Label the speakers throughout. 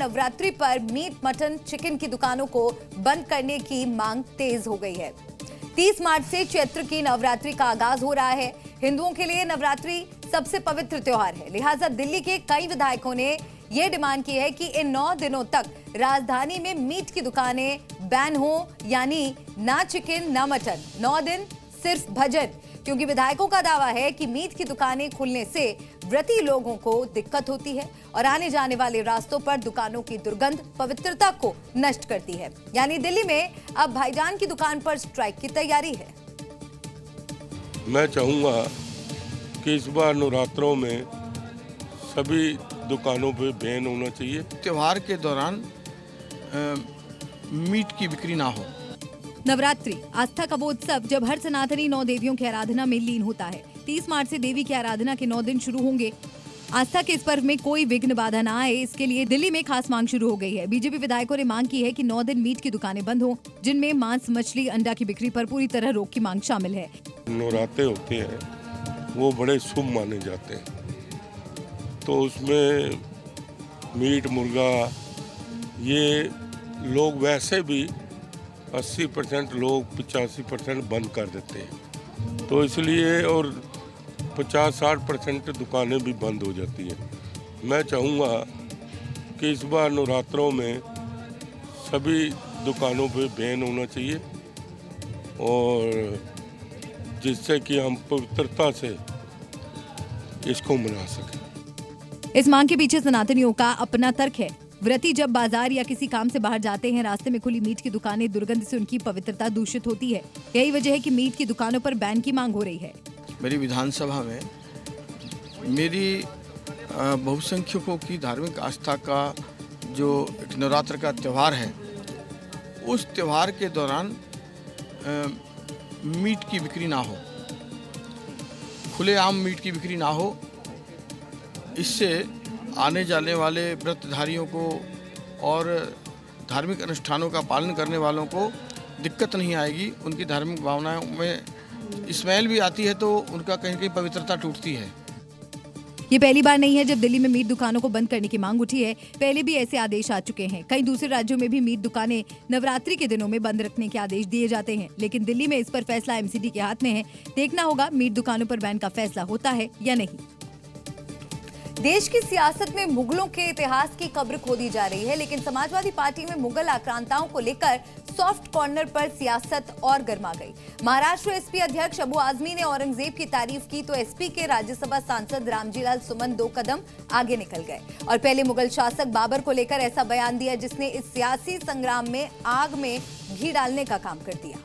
Speaker 1: नवरात्रि पर meet, mutton, chicken की दुकानों को बंद करने की मांग तेज हो गई है। 30 मार्च से चैत्र की नवरात्रि का आगाज हो रहा है। हिंदुओं के लिए नवरात्रि सबसे पवित्र त्योहार है, लिहाजा दिल्ली के कई विधायकों ने यह डिमांड की है कि इन 9 दिनों तक राजधानी में मीट की दुकानें बैन हो, यानी ना चिकन ना मटन, 9 दिन सिर्फ भजन। क्योंकि विधायकों का दावा है कि मीट की दुकानें खुलने से व्रती लोगों को दिक्कत होती है और आने जाने वाले रास्तों पर दुकानों की दुर्गंध पवित्रता को नष्ट करती है। यानी दिल्ली में अब भाईजान की दुकान पर स्ट्राइक की तैयारी है।
Speaker 2: मैं चाहूँगा कि इस बार नवरात्रों में सभी दुकानों पे बैन होना चाहिए।
Speaker 3: त्योहार के दौरान मीट की बिक्री ना हो।
Speaker 1: नवरात्रि आस्था का वो उत्सव जब हर सनातनी 9 देवियों की आराधना में लीन होता है। 30 मार्च से देवी की आराधना के 9 दिन शुरू होंगे। आस्था के इस पर्व में कोई विघ्न बाधा न आए, इसके लिए दिल्ली में खास मांग शुरू हो गई है। बीजेपी विधायकों ने मांग की है कि 9 दिन मीट की दुकानें बंद हो, जिनमें मांस, मछली, अंडा की बिक्री पर पूरी तरह रोक की मांग शामिल है।
Speaker 2: नवरात्रे होते हैं वो बड़े शुभ माने जाते हैं, तो उसमें मीट, मुर्गा ये लोग वैसे भी 80% लोग 85% बंद कर देते हैं, तो इसलिए और 50-60% दुकानें भी बंद हो जाती हैं। मैं चाहूँगा कि इस बार नवरात्रों में सभी दुकानों पे बैन होना चाहिए और जिससे कि हम पवित्रता से इसको मना सकें।
Speaker 1: इस मांग के पीछे सनातनियों का अपना तर्क है। व्रती जब बाजार या किसी काम से बाहर जाते हैं, रास्ते में खुली मीट की दुकानें दुर्गंध से उनकी पवित्रता दूषित होती है। यही वजह है कि मीट की दुकानों पर बैन की मांग हो रही है।
Speaker 3: मेरी विधानसभा में मेरी बहुसंख्यकों की धार्मिक आस्था का जो एक नवरात्र का त्यौहार है, उस त्यौहार के दौरान मीट की बिक्री ना हो, खुलेआम मीट की बिक्री ना हो। इससे आने जाने वाले व्रतधारियों को और धार्मिक अनुष्ठानों का पालन करने वालों को दिक्कत नहीं आएगी। उनकी धार्मिक भावनाओं में स्मेल भी आती है तो उनका कहीं कहीं पवित्रता टूटती है।
Speaker 1: ये पहली बार नहीं है जब दिल्ली में मीट दुकानों को बंद करने की मांग उठी है। पहले भी ऐसे आदेश आ चुके हैं। कई दूसरे राज्यों में भी मीट दुकानें नवरात्रि के दिनों में बंद रखने के आदेश दिए जाते हैं, लेकिन दिल्ली में इस पर फैसला एमसीडी के हाथ में है। देखना होगा मीट दुकानों पर बैन का फैसला होता है या नहीं। देश की सियासत में मुगलों के इतिहास की कब्र खोदी जा रही है, लेकिन समाजवादी पार्टी में मुगल आक्रांताओं को लेकर सॉफ्ट कॉर्नर पर सियासत और गर्मा गई। महाराष्ट्र एसपी अध्यक्ष अबू आजमी ने औरंगजेब की तारीफ की तो एसपी के राज्यसभा सांसद रामजीलाल सुमन 2 कदम आगे निकल गए और पहले मुगल शासक बाबर को लेकर ऐसा बयान दिया जिसने इस सियासी संग्राम में आग में घी डालने का काम कर दिया।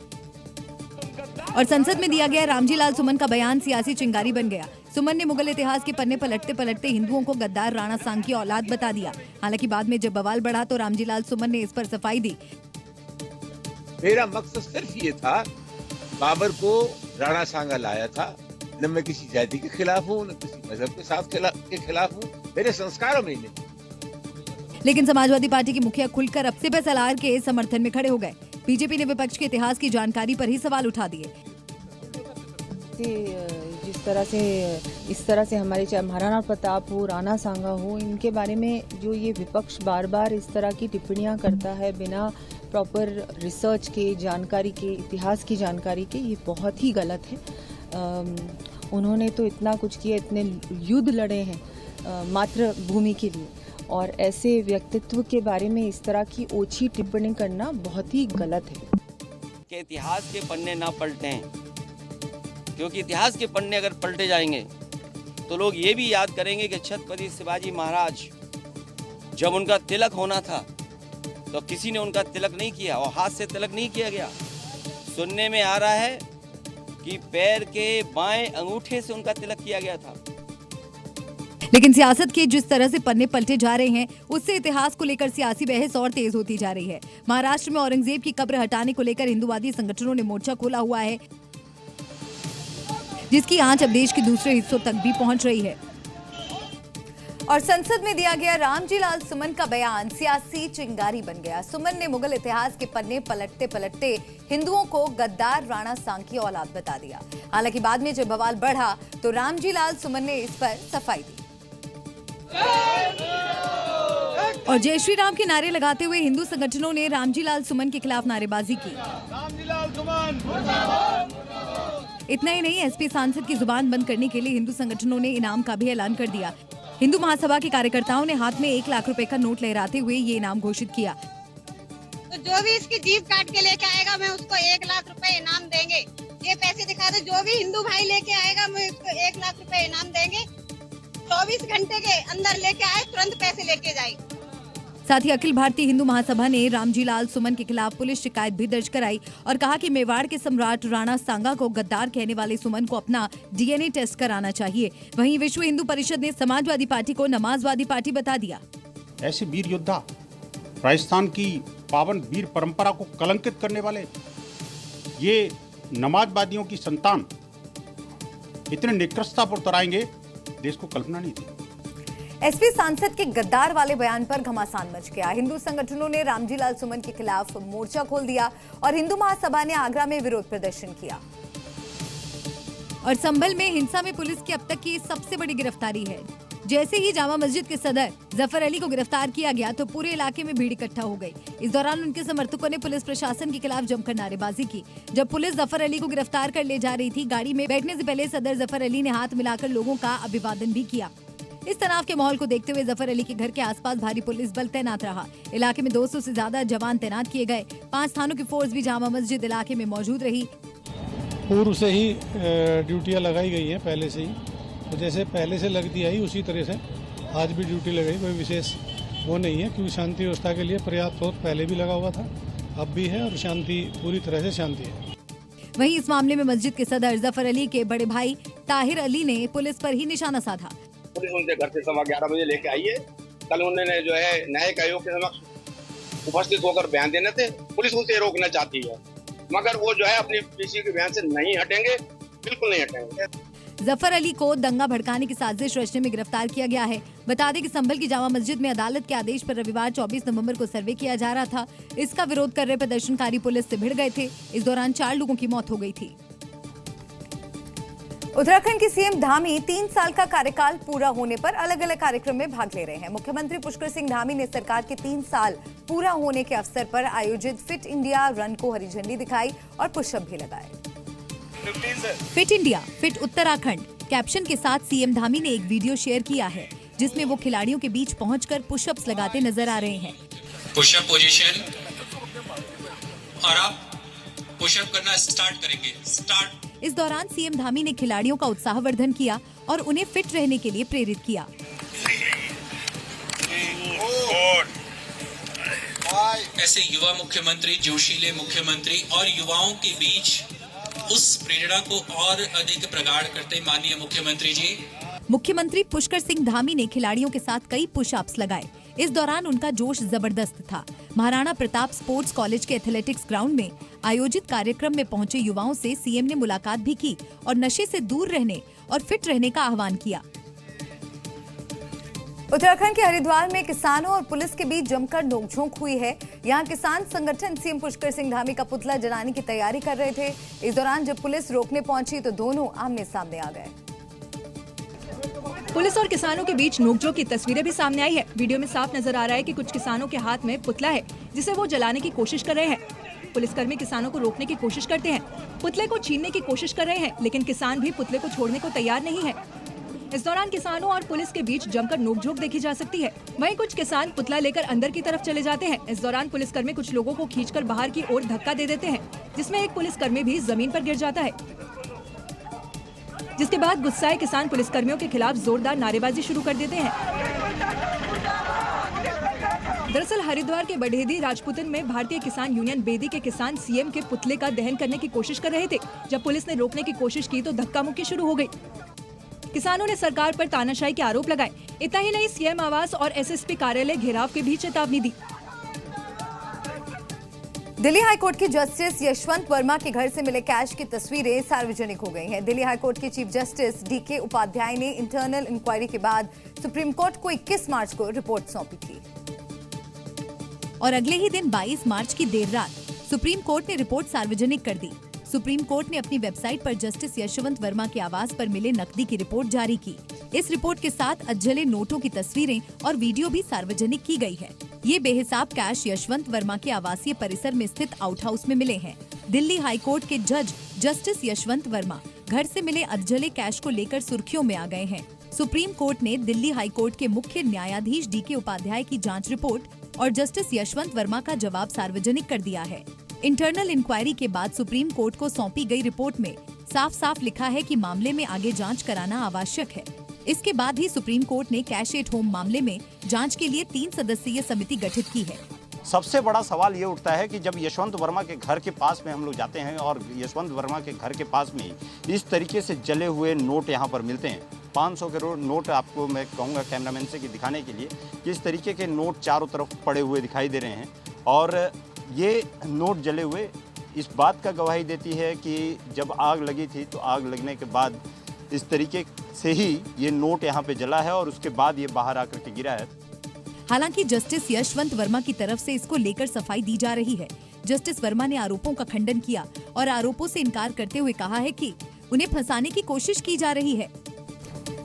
Speaker 1: और संसद में दिया गया रामजीलाल सुमन का बयान सियासी चिंगारी बन गया। सुमन ने मुगल इतिहास के पन्ने पलटते पलटते हिंदुओं को गद्दार राणा सांग की औलाद बता दिया। हालांकि बाद में जब बवाल बढ़ा तो रामजीलाल सुमन ने इस पर सफाई दी।
Speaker 4: मेरा मकसद सिर्फ ये था, बाबर को राणा सांगा लाया था। न मैं किसी जाति के खिलाफ हूँ, न किसी मजहब के खिलाफ हूँ, मेरे संस्कारों में नहीं।
Speaker 1: लेकिन समाजवादी पार्टी के मुखिया खुलकर अब से सलार के समर्थन में खड़े हो गए। बीजेपी ने विपक्ष के इतिहास की जानकारी पर ही सवाल उठा दिए।
Speaker 5: इस तरह से हमारे चाहे महाराणा प्रताप हो, राणा सांगा हो, इनके बारे में जो ये विपक्ष बार बार इस तरह की टिप्पणियां करता है बिना प्रॉपर रिसर्च के, जानकारी के, इतिहास की जानकारी के, ये बहुत ही गलत है। उन्होंने तो इतना कुछ किया, इतने युद्ध लड़े हैं मातृभूमि के लिए, और ऐसे व्यक्तित्व के बारे में इस तरह की ओछी टिप्पणी करना बहुत ही गलत है।
Speaker 6: कि इतिहास के पन्ने ना पलटें, क्योंकि इतिहास के पन्ने अगर पलटे जाएंगे तो लोग ये भी याद करेंगे कि छत्रपति शिवाजी महाराज जब उनका तिलक होना था तो किसी ने उनका तिलक नहीं किया और हाथ से तिलक नहीं किया गया। सुनने में आ रहा है कि पैर के बाएं अंगूठे से उनका तिलक किया गया था।
Speaker 1: लेकिन सियासत के जिस तरह से पन्ने पलटे जा रहे हैं, उससे इतिहास को लेकर सियासी बहस और तेज होती जा रही है। महाराष्ट्र में औरंगजेब की कब्र हटाने को लेकर हिंदुवादी संगठनों ने मोर्चा खोला हुआ है, जिसकी आंच अब देश के दूसरे हिस्सों तक भी पहुंच रही है। और संसद में दिया गया रामजीलाल सुमन का बयान सियासी चिंगारी बन गया। सुमन ने मुगल इतिहास के पन्ने पलटते पलटते हिंदुओं को गद्दार राणा सांग की औलाद बता दिया। हालांकि बाद में जब बवाल बढ़ा तो रामजीलाल सुमन ने इस पर सफाई दी। और जय श्री राम के नारे लगाते हुए हिंदू संगठनों ने रामजी लाल सुमन के खिलाफ नारेबाजी की। इतना ही नहीं, एसपी सांसद की जुबान बंद करने के लिए हिंदू संगठनों ने इनाम का भी ऐलान कर दिया। हिंदू महासभा के कार्यकर्ताओं ने हाथ में 1 लाख रुपए का नोट लहराते हुए ये इनाम घोषित किया।
Speaker 7: तो जो भी इसकी जीभ काट के लेके आएगा, मैं उसको 1 लाख रुपए इनाम देंगे। ये पैसे दिखा दो, जो भी हिंदू भाई लेके आएगा, मैं उसको 1 लाख रुपए इनाम देंगे। 24 घंटे के अंदर लेके आए, तुरंत पैसे लेके जाए।
Speaker 1: साथ ही अखिल भारतीय हिंदू महासभा ने रामजी लाल सुमन के खिलाफ पुलिस शिकायत भी दर्ज कराई और कहा कि मेवाड़ के सम्राट राणा सांगा को गद्दार कहने वाले सुमन को अपना डीएनए टेस्ट कराना चाहिए। वहीं विश्व हिंदू परिषद ने समाजवादी पार्टी को नमाजवादी पार्टी बता दिया।
Speaker 8: ऐसे वीर योद्धा, राजस्थान की पावन वीर परंपरा को कलंकित करने वाले ये नमाजवादियों की संतान इतने निकृष्टता पर उतराएंगे, देश को कल्पना नहीं थी।
Speaker 1: एसपी सांसद के गद्दार वाले बयान पर घमासान मच गया। हिंदू संगठनों ने रामजी लाल सुमन के खिलाफ मोर्चा खोल दिया और हिंदू महासभा ने आगरा में विरोध प्रदर्शन किया। और संभल में हिंसा में पुलिस की अब तक की सबसे बड़ी गिरफ्तारी है। जैसे ही जामा मस्जिद के सदर जफर अली को गिरफ्तार किया गया तो पूरे इलाके में भीड़ इकट्ठा हो गई। इस दौरान उनके समर्थकों ने पुलिस प्रशासन के खिलाफ जमकर नारेबाजी की। जब पुलिस जफर अली को गिरफ्तार कर ले जा रही थी, गाड़ी में बैठने से पहले सदर जफर अली ने हाथ मिलाकर लोगों का अभिवादन भी किया। इस तनाव के माहौल को देखते हुए जफर अली के घर के आसपास भारी पुलिस बल तैनात रहा। इलाके में 200 से ज्यादा जवान तैनात किए गए। 5 थानों की फोर्स भी जामा मस्जिद इलाके में मौजूद रही।
Speaker 9: पूर्व से ही ड्यूटियां लगाई गई हैं, पहले से ही, तो जैसे पहले से लगती आई उसी तरह से आज भी ड्यूटी लगाई। कोई विशेष वो नहीं है, क्योंकि शांति व्यवस्था के लिए पर्याप्त फोर्स पहले भी लगा हुआ था, अब भी है और शांति पूरी तरह से शांति है।
Speaker 1: वहीं इस मामले में मस्जिद के सदर जफर अली के बड़े भाई ताहिर अली ने पुलिस पर ही निशाना साधा।
Speaker 10: पुलिस उनसे घर से 11:15 बजे लेके आई है। कल उन्होंने जो है न्यायिक आयोग के समक्ष उपस्थित होकर बयान देने थे। पुलिस उनसे रोकना चाहती है, मगर वो जो है अपनी पीसी के बयान से नहीं हटेंगे, बिल्कुल नहीं हटेंगे।
Speaker 1: जफर अली को दंगा भड़काने की साजिश रचने में गिरफ्तार किया गया है। बता दें कि संभल की जामा मस्जिद में अदालत के आदेश पर रविवार 24 नवंबर को सर्वे किया जा रहा था। इसका विरोध कर रहे प्रदर्शनकारी पुलिस से भिड़ गए थे। इस दौरान 4 लोगों की मौत हो गई थी। उत्तराखंड के सीएम धामी 3 साल का कार्यकाल पूरा होने पर अलग अलग कार्यक्रम में भाग ले रहे हैं। मुख्यमंत्री पुष्कर सिंह धामी ने सरकार के 3 साल पूरा होने के अवसर पर आयोजित फिट इंडिया रन को हरी झंडी दिखाई और पुशअप भी लगाए। Fit India, fit Uttarakhand caption के साथ सीएम धामी ने एक वीडियो शेयर किया है, जिसमें वो खिलाड़ियों के बीच पहुंचकर पुशअप्स लगाते नजर आ रहे हैं।
Speaker 11: पुशअप पोजीशन, और आप पुशअप करना स्टार्ट करेंगे। स्टार्ट।
Speaker 1: इस दौरान सीएम धामी ने खिलाड़ियों का उत्साहवर्धन किया और उन्हें फिट रहने के लिए प्रेरित किया।
Speaker 11: ऐसे युवा मुख्यमंत्री, जोशीले मुख्यमंत्री और युवाओं के बीच उस प्रेरणा को और अधिक प्रगाढ़ करते माननीय मुख्यमंत्री जी।
Speaker 1: मुख्यमंत्री पुष्कर सिंह धामी ने खिलाड़ियों के साथ कई पुशअप्स लगाए। इस दौरान उनका जोश जबरदस्त था। महाराणा प्रताप स्पोर्ट्स कॉलेज के एथलेटिक्स ग्राउंड में आयोजित कार्यक्रम में पहुंचे युवाओं से सीएम ने मुलाकात भी की और नशे से दूर रहने और फिट रहने का आह्वान किया। उत्तराखंड के हरिद्वार में किसानों और पुलिस के बीच जमकर नोकझोंक हुई है। यहाँ किसान संगठन सीएम पुष्कर सिंह धामी का पुतला जलाने की तैयारी कर रहे थे। इस दौरान जब पुलिस रोकने पहुंची तो दोनों आमने सामने आ गए।
Speaker 12: पुलिस और किसानों के बीच नोकझोंक की तस्वीरें भी सामने आई है। वीडियो में साफ नजर आ रहा है कि कुछ किसानों के हाथ में पुतला है, जिसे वो जलाने की कोशिश कर रहे हैं। पुलिसकर्मी किसानों को रोकने की कोशिश करते हैं, पुतले को छीनने की कोशिश कर रहे हैं, लेकिन किसान भी पुतले को छोड़ने को तैयार नहीं है। इस दौरान किसानों और पुलिस के बीच जमकर नोकझोंक देखी जा सकती है। वहीं कुछ किसान पुतला लेकर अंदर की तरफ चले जाते हैं। इस दौरान पुलिसकर्मी कुछ लोगों को खींचकर बाहर की ओर धक्का दे देते हैं, जिसमें एक पुलिसकर्मी भी जमीन पर गिर जाता है। जिसके बाद गुस्साए किसान पुलिसकर्मियों के खिलाफ जोरदार नारेबाजी शुरू कर देते हैं। दरअसल हरिद्वार के बढ़ेदी राजपुतन में भारतीय किसान यूनियन बेदी के किसान सीएम के पुतले का दहन करने की कोशिश कर रहे थे। जब पुलिस ने रोकने की कोशिश की तो धक्का मुक्की शुरू हो गई। किसानों ने सरकार पर तानाशाही के आरोप लगाए। इतना ही नहीं, सीएम आवास और एसएसपी कार्यालय घेराव की भी चेतावनी दी।
Speaker 1: दिल्ली हाईकोर्ट की जस्टिस यशवंत वर्मा के घर से मिले कैश की तस्वीरें सार्वजनिक हो गई हैं। दिल्ली हाईकोर्ट के चीफ जस्टिस डीके उपाध्याय ने इंटरनल इंक्वायरी के बाद सुप्रीम कोर्ट को 21 मार्च को रिपोर्ट सौंपी थी और अगले ही दिन 22 मार्च की देर रात सुप्रीम कोर्ट ने रिपोर्ट सार्वजनिक कर दी। सुप्रीम कोर्ट ने अपनी वेबसाइट पर जस्टिस यशवंत वर्मा के आवास पर मिले नकदी की रिपोर्ट जारी की। इस रिपोर्ट के साथ अधजले नोटों की तस्वीरें और वीडियो भी सार्वजनिक की गई है। ये बेहिसाब कैश यशवंत वर्मा के आवासीय परिसर में स्थित आउट हाउस में मिले हैं। दिल्ली हाई कोर्ट के जज जस्टिस यशवंत वर्मा घर से मिले अधजले कैश को लेकर सुर्खियों में आ गए हैं। सुप्रीम कोर्ट ने दिल्ली हाई कोर्ट के मुख्य न्यायाधीश DK उपाध्याय की जांच रिपोर्ट और जस्टिस यशवंत वर्मा का जवाब सार्वजनिक कर दिया है। इंटरनल इंक्वायरी के बाद सुप्रीम कोर्ट को सौंपी गई रिपोर्ट में साफ साफ लिखा है कि मामले में आगे जांच कराना आवश्यक है। इसके बाद ही सुप्रीम कोर्ट ने कैश एट होम मामले में जांच के लिए 3 सदस्यीय समिति गठित की है।
Speaker 8: सबसे बड़ा सवाल ये उठता है कि जब यशवंत वर्मा के घर के पास में हम लोग जाते हैं और यशवंत वर्मा के घर के पास में इस तरीके से जले हुए नोट यहाँ पर मिलते हैं, 500 के नोट आपको मैं कहूँगा कैमरामैन से कि दिखाने के लिए कि इस तरीके के नोट चारों तरफ पड़े हुए दिखाई दे रहे हैं और ये नोट जले हुए इस बात का गवाही देती है कि जब आग लगी थी तो आग लगने के बाद इस तरीके से ही ये नोट यहाँ पे जला है और उसके बाद ये बाहर आकर के गिरा है।
Speaker 1: हालांकि जस्टिस यशवंत वर्मा की तरफ से इसको लेकर सफाई दी जा रही है। जस्टिस वर्मा ने आरोपों का खंडन किया और आरोपों से इनकार करते हुए कहा है कि उन्हें फंसाने की कोशिश की जा रही है।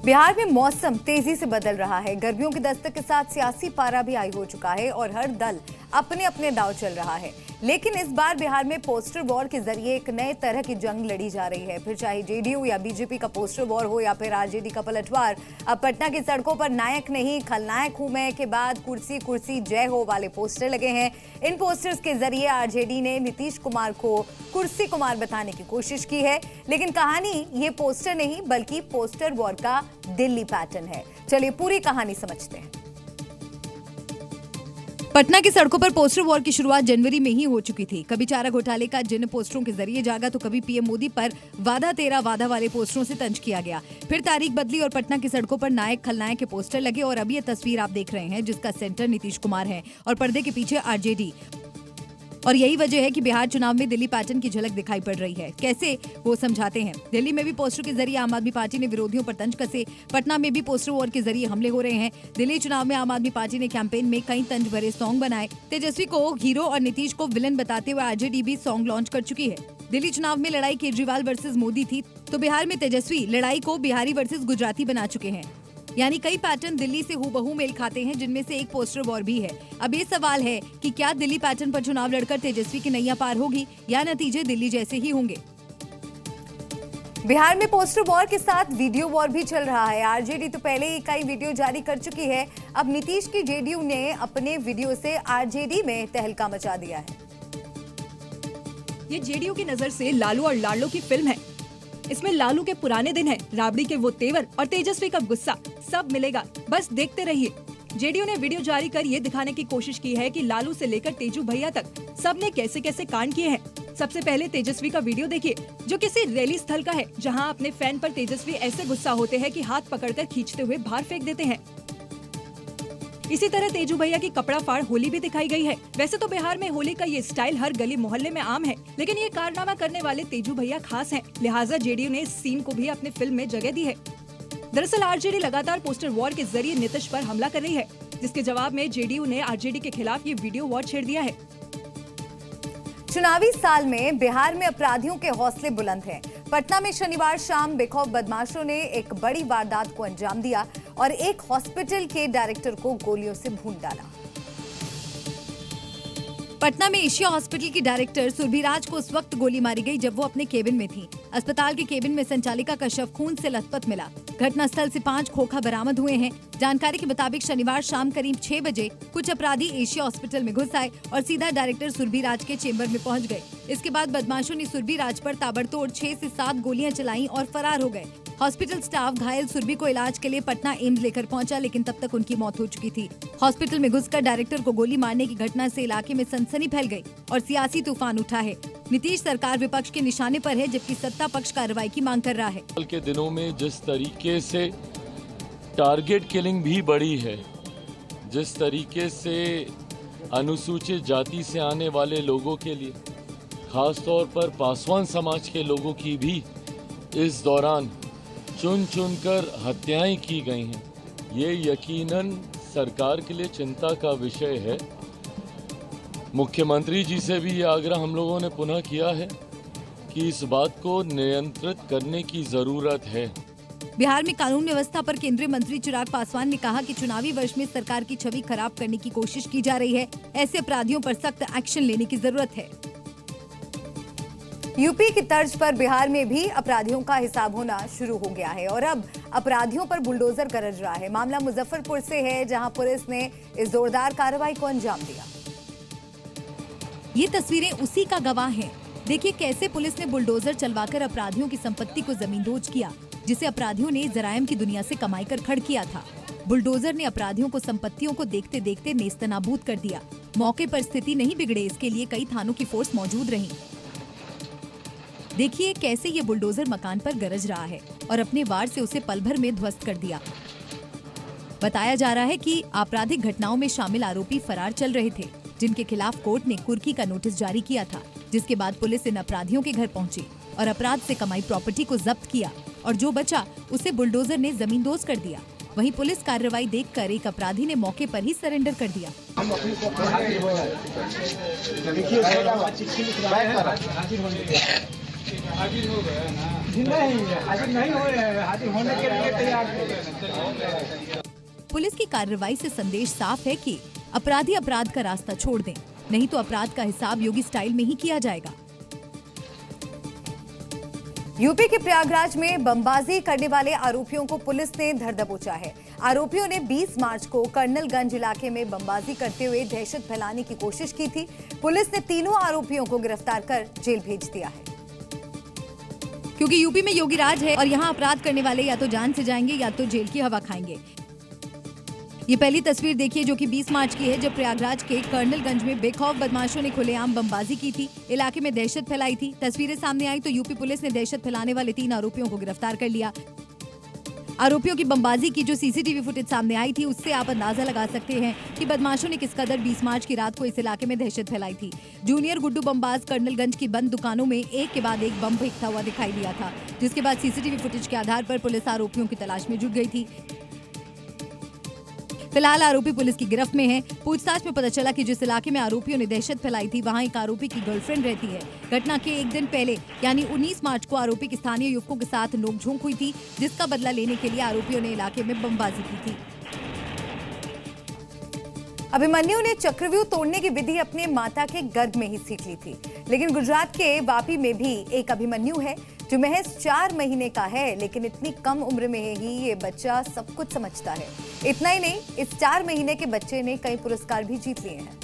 Speaker 13: बिहार में मौसम तेजी से बदल रहा है। गर्मियों की दस्तक के साथ सियासी पारा भी हाई हो चुका है और हर दल अपने अपने दांव चल रहा है। लेकिन इस बार बिहार में पोस्टर वॉर के जरिए एक नए तरह की जंग लड़ी जा रही है। फिर चाहे जेडीयू या बीजेपी का पोस्टर वॉर हो या फिर आरजेडी का पलटवार, अब पटना की सड़कों पर नायक नहीं खलनायक हूं मैं के बाद कुर्सी कुर्सी जय हो वाले पोस्टर लगे हैं। इन पोस्टर्स के जरिए आरजेडी ने नीतीश कुमार को कुर्सी कुमार बताने की कोशिश की है। लेकिन कहानी ये पोस्टर नहीं बल्कि पोस्टर वॉर का दिल्ली पैटर्न है। चलिए पूरी कहानी समझते हैं।
Speaker 1: पटना की सड़कों पर पोस्टर वॉर की शुरुआत जनवरी में ही हो चुकी थी। कभी चारा घोटाले का जिन पोस्टरों के जरिए जागा तो कभी पीएम मोदी पर वादा तेरा वादा वाले पोस्टरों से तंज किया गया। फिर तारीख बदली और पटना की सड़कों पर नायक खलनायक के पोस्टर लगे और अब ये तस्वीर आप देख रहे हैं जिसका सेंटर नीतीश कुमार है और पर्दे के पीछे आरजेडी। और यही वजह है कि बिहार चुनाव में दिल्ली पैटर्न की झलक दिखाई पड़ रही है। कैसे वो समझाते हैं। दिल्ली में भी पोस्टर के जरिए आम आदमी पार्टी ने विरोधियों पर तंज कसे। पटना में भी पोस्टर वॉर के जरिए हमले हो रहे हैं। दिल्ली चुनाव में आम आदमी पार्टी ने कैंपेन में कई तंज भरे सॉन्ग बनाए। तेजस्वी को हीरो और नीतीश को विलन बताते हुए आरजेडी भी सॉन्ग लॉन्च कर चुकी है। दिल्ली चुनाव में लड़ाई केजरीवाल वर्सेस मोदी थी तो बिहार में तेजस्वी लड़ाई को बिहारी वर्सेस गुजराती बना चुके हैं। यानी कई पैटर्न दिल्ली से हूबहू मेल खाते हैं जिनमें से एक पोस्टर वॉर भी है। अब ये सवाल है कि क्या दिल्ली पैटर्न पर चुनाव लड़कर तेजस्वी की नैया पार होगी या नतीजे दिल्ली जैसे ही होंगे।
Speaker 13: बिहार में पोस्टर वॉर के साथ वीडियो वॉर भी चल रहा है। आरजेडी तो पहले ही कई वीडियो जारी कर चुकी है। अब नीतीश की जेडीयू ने अपने वीडियो से आरजेडी में तहलका मचा दिया है।
Speaker 12: ये जेडीयू की नजर से लालू और लाडलो की फिल्म है। इसमें लालू के पुराने दिन है, राबड़ी के वो तेवर और तेजस्वी का गुस्सा सब मिलेगा, बस देखते रहिए। जेडीयू ने वीडियो जारी कर ये दिखाने की कोशिश की है कि लालू से लेकर तेजू भैया तक सब ने कैसे कैसे कांड किए हैं। सबसे पहले तेजस्वी का वीडियो देखिए जो किसी रैली स्थल का है जहां अपने फैन पर तेजस्वी ऐसे गुस्सा होते हैं कि हाथ पकड़कर खींचते हुए बाहर फेंक देते हैं। इसी तरह तेजू भैया की कपड़ा फाड़ होली भी दिखाई गई है। वैसे तो बिहार में होली का ये स्टाइल हर गली मोहल्ले में आम है, लेकिन ये कारनामा करने वाले तेजू भैया खास हैं, लिहाजा जेडीयू ने इस सीन को भी अपने फिल्म में जगह दी है। दरअसल आरजेडी लगातार पोस्टर वॉर के जरिए नीतीश पर हमला कर रही है, जिसके जवाब में जेडीयू ने आरजेडी के खिलाफ ये वीडियो वॉर छेड़ दिया है।
Speaker 13: चुनावी साल में बिहार में अपराधियों के हौसले बुलंद हैं। पटना में शनिवार शाम बेखौफ बदमाशों ने एक बड़ी वारदात को अंजाम दिया और एक हॉस्पिटल के डायरेक्टर को गोलियों से भून डाला।
Speaker 1: पटना में एशिया हॉस्पिटल की डायरेक्टर सुरभिराज को उस वक्त गोली मारी गई जब वो अपने केबिन में थी। अस्पताल के केबिन में संचालिका का शव खून से लथपथ मिला। घटनास्थल से 5 खोखा बरामद हुए हैं। जानकारी के मुताबिक शनिवार शाम करीब 6 बजे कुछ अपराधी एशिया हॉस्पिटल में घुस आए और सीधा डायरेक्टर सुरभिराज के चेंबर में पहुंच गए। इसके बाद बदमाशों ने सुरभिराज पर ताबड़तोड़ 6 से 7 गोलियां चलाईं और फरार हो गए। हॉस्पिटल स्टाफ घायल सुरभि को इलाज के लिए पटना एम्स लेकर पहुंचा, लेकिन तब तक उनकी मौत हो चुकी थी। हॉस्पिटल में घुसकर डायरेक्टर को गोली मारने की घटना से इलाके में सनसनी फैल गई और सियासी तूफान उठा है। नीतीश सरकार विपक्ष के निशाने पर है, जबकि सत्ता पक्ष कार्रवाई की मांग कर रहा है।
Speaker 14: कल के दिनों में जिस तरीके से टारगेट किलिंग भी बढ़ी है, जिस तरीके से अनुसूचित जाति से आने वाले लोगों के लिए, खास तौर पर पासवान समाज के लोगों की भी इस दौरान चुन चुनकर हत्याएं की गई हैं, ये यकीनन सरकार के लिए चिंता का विषय है। मुख्यमंत्री जी से भी ये आग्रह हम लोगों ने पुनः किया है कि इस बात को नियंत्रित करने की जरूरत है।
Speaker 1: बिहार में कानून व्यवस्था पर केंद्रीय मंत्री चिराग पासवान ने कहा कि चुनावी वर्ष में सरकार की छवि खराब करने की कोशिश की जा रही है। ऐसे अपराधियों पर सख्त एक्शन लेने की जरूरत है।
Speaker 13: यूपी की तर्ज पर बिहार में भी अपराधियों का हिसाब होना शुरू हो गया है और अब अपराधियों पर बुलडोजर गरज रहा है। मामला मुजफ्फरपुर से है, जहां पुलिस ने इस जोरदार कार्रवाई को अंजाम दिया।
Speaker 1: ये तस्वीरें उसी का गवाह हैं। देखिए कैसे पुलिस ने बुलडोजर चलवाकर अपराधियों की संपत्ति को जमींदोज किया, जिसे अपराधियों ने जराइम की दुनिया से कमाई कर खड़ किया था। बुलडोजर ने अपराधियों को संपत्तियों को देखते देखते नेस्तनाबूद कर दिया। मौके पर स्थिति नहीं बिगड़े, इसके लिए कई थानों की फोर्स मौजूद रही। देखिए कैसे ये बुलडोजर मकान पर गरज रहा है और अपने वार से उसे पल भर में ध्वस्त कर दिया। बताया जा रहा है कि आपराधिक घटनाओं में शामिल आरोपी फरार चल रहे थे, जिनके खिलाफ कोर्ट ने कुर्की का नोटिस जारी किया था, जिसके बाद पुलिस इन अपराधियों के घर पहुंची और अपराध से कमाई प्रॉपर्टी को जब्त किया और जो बचा उसे बुलडोजर ने जमींदोज कर दिया। वहीं पुलिस कार्रवाई देखकर एक अपराधी ने मौके पर ही सरेंडर कर दिया। पुलिस की कार्रवाई से संदेश साफ है कि अपराधी अपराध का रास्ता छोड़ दें, नहीं तो अपराध का हिसाब योगी स्टाइल में ही किया जाएगा।
Speaker 13: यूपी के प्रयागराज में बमबाजी करने वाले आरोपियों को पुलिस ने धर दबोचा है। आरोपियों ने 20 मार्च को कर्नलगंज इलाके में बमबाजी करते हुए दहशत फैलाने की कोशिश की थी। पुलिस ने तीनों आरोपियों को गिरफ्तार कर जेल भेज दिया है।
Speaker 1: क्योंकि यूपी में योगी राज है और यहाँ अपराध करने वाले या तो जान से जाएंगे या तो जेल की हवा खाएंगे। ये पहली तस्वीर देखिए जो कि 20 मार्च की है, जब प्रयागराज के कर्नलगंज में बेखौफ बदमाशों ने खुलेआम बमबाजी की थी, इलाके में दहशत फैलाई थी। तस्वीरें सामने आई तो यूपी पुलिस ने दहशत फैलाने वाले 3 आरोपियों को गिरफ्तार कर लिया। आरोपियों की बमबाजी की जो सीसीटीवी फुटेज सामने आई थी, उससे आप अंदाजा लगा सकते हैं कि बदमाशों ने किस कदर 20 मार्च की रात को इस इलाके में दहशत फैलाई थी। जूनियर गुड्डू बमबाज कर्नलगंज की बंद दुकानों में एक के बाद एक बम फेंकता हुआ दिखाई दिया था, जिसके बाद सीसीटीवी फुटेज के आधार पर पुलिस आरोपियों की तलाश में जुट गई थी। फिलहाल आरोपी पुलिस की गिरफ्त में है। पूछताछ में पता चला कि जिस इलाके में आरोपियों ने दहशत फैलाई थी, वहां एक आरोपी की गर्लफ्रेंड रहती है। घटना के एक दिन पहले यानी 19 मार्च को आरोपी की स्थानीय युवकों के साथ नोकझोंक हुई थी, जिसका बदला लेने के लिए आरोपियों ने इलाके में बमबाजी की थी।
Speaker 13: अभिमन्यु ने चक्रव्यूह तोड़ने की विधि अपने माता के गर्भ में ही सीख ली थी, लेकिन गुजरात के वापी में भी एक अभिमन्यु है जो महज 4 महीने का है, लेकिन इतनी कम उम्र में ही ये बच्चा सब कुछ समझता है। इतना ही नहीं, इस 4 महीने के बच्चे ने कई पुरस्कार भी जीत लिए हैं।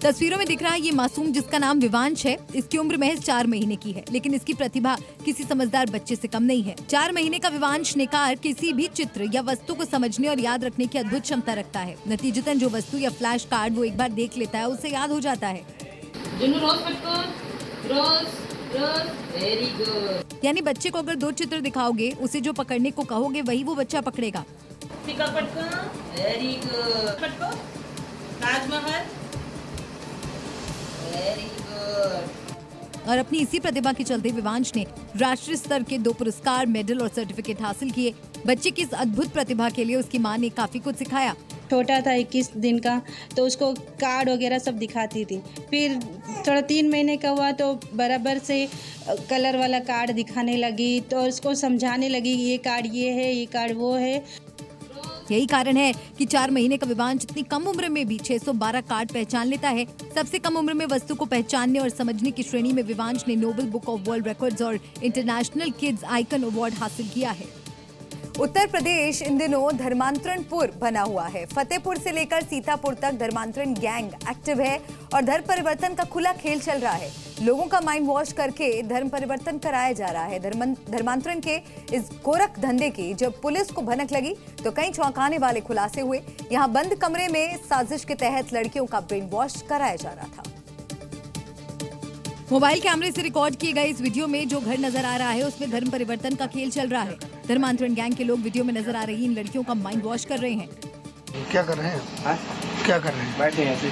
Speaker 1: तस्वीरों में दिख रहा है ये मासूम, जिसका नाम विवांश है। इसकी उम्र महज 4 महीने की है, लेकिन इसकी प्रतिभा किसी समझदार बच्चे से कम नहीं है। 4 महीने का विवांश नेकार किसी भी चित्र या वस्तु को समझने और याद रखने की अद्भुत क्षमता रखता है। नतीजतन जो वस्तु या फ्लैश कार्ड वो एक बार देख लेता है, उसे याद हो जाता है। यानी बच्चे को अगर 2 चित्र दिखाओगे, उसे जो पकड़ने को कहोगे वही वो बच्चा पकड़ेगा।
Speaker 15: Very good. Taj Mahal. Very good.
Speaker 1: और अपनी इसी प्रतिभा के चलते विवांश ने राष्ट्रीय स्तर के 2 पुरस्कार, मेडल और सर्टिफिकेट हासिल किए। बच्चे की इस अद्भुत प्रतिभा के लिए उसकी मां ने काफी कुछ सिखाया।
Speaker 16: छोटा था 21 दिन का, तो उसको कार्ड वगैरह सब दिखाती थी। फिर थोड़ा 3 महीने का हुआ तो बराबर से कलर वाला कार्ड दिखाने लगी, तो उसको समझाने लगी ये कार्ड ये है, ये कार्ड वो है।
Speaker 1: यही कारण है कि 4 महीने का विवांश इतनी कम उम्र में भी 612 कार्ड पहचान लेता है। सबसे कम उम्र में वस्तु को पहचानने और समझने की श्रेणी में विवांश ने Nobel book of world records और इंटरनेशनल किड्स आइकन अवार्ड हासिल किया है।
Speaker 13: उत्तर प्रदेश इन दिनों धर्मांतरणपुर बना हुआ है। फतेहपुर से लेकर सीतापुर तक धर्मांतरण गैंग एक्टिव है और धर्म परिवर्तन का खुला खेल चल रहा है। लोगों का माइंड वॉश करके धर्म परिवर्तन कराया जा रहा है। धर्मांतरण के इस गोरख धंधे की जब पुलिस को भनक लगी तो कई चौंकाने वाले खुलासे हुए। यहाँ बंद कमरे में साजिश के तहत लड़कियों का ब्रेन वॉश कराया जा रहा था।
Speaker 1: मोबाइल कैमरे से रिकॉर्ड किए गए इस वीडियो में जो घर नजर आ रहा है, उसमें धर्म परिवर्तन का खेल चल रहा है। धर्मांतरण गैंग के लोग वीडियो में नजर आ रही इन लड़कियों का माइंड वॉश कर रहे हैं।
Speaker 17: क्या कर रहे हैं? क्या कर रहे हैं? बैठे हैं ऐसे।